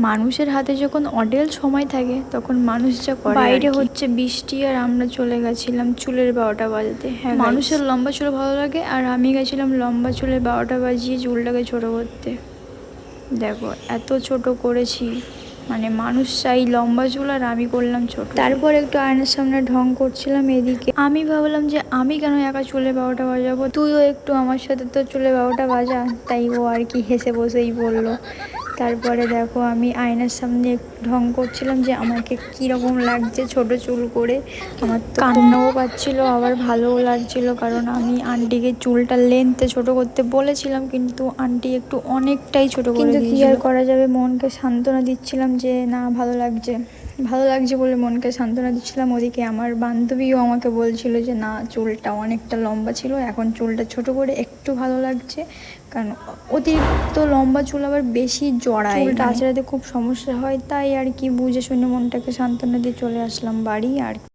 মানুষের হাতে যখন অঢেল সময় থাকে তখন মানুষ যা করে। বাইরে হচ্ছে বৃষ্টি আর আমরা চলে গেছিলাম চুলের 12টা বাজাতে। হ্যাঁ, মানুষের লম্বা চুল ভালো লাগে আর আমি গেছিলাম লম্বা চুলের 12টা বাজিয়ে চুলটাকে ছোট করতে। দেখো এত ছোট করেছি, মানে মানুষ চাই লম্বা চুল আর আমি করলাম ছোট। তারপর একটু আয়নার সামনে ঢং করছিলাম এদিকে। আমি ভাবলাম যে আমি কেন একা চুলে 12টা বাজাবো, তুইও একটু আমার সাথে তো চুলে 12টা বাজা। তাই ও আর কি হেসে বসেই বললো। তারপরে দেখো আমি আয়নার সামনে ঢং করছিলাম যে আমাকে কীরকম লাগছে ছোট চুল করে। আমার তো কান্নাও পাচ্ছিলো আবার ভালোও লাগছিল, কারণ আমি আন্টিকে চুলটা লেন্থে ছোট করতে বলেছিলাম কিন্তু আন্টি একটু অনেকটাই ছোট করে দিয়েছিল। কিন্তু কী আর করা যাবে, মনকে সান্ত্বনা দিচ্ছিলাম যে না ভালো লাগছে বলে মনকে সান্ত্বনা দিচ্ছিলাম। ওদিকে আমার বান্ধবীও আমাকে বলছিল যে না চুলটা অনেকটা লম্বা ছিল, এখন চুলটা ছোট করে একটু ভালো লাগছে, কারণ অতিরিক্ত লম্বা চুল আবার বেশি জড়ায়, চুলটা আঁচড়াতে খুব সমস্যা হয়। তাই আর কি বুঝে শুনে মনটাকে সান্ত্বনা দিয়ে চলে আসলাম বাড়ি আর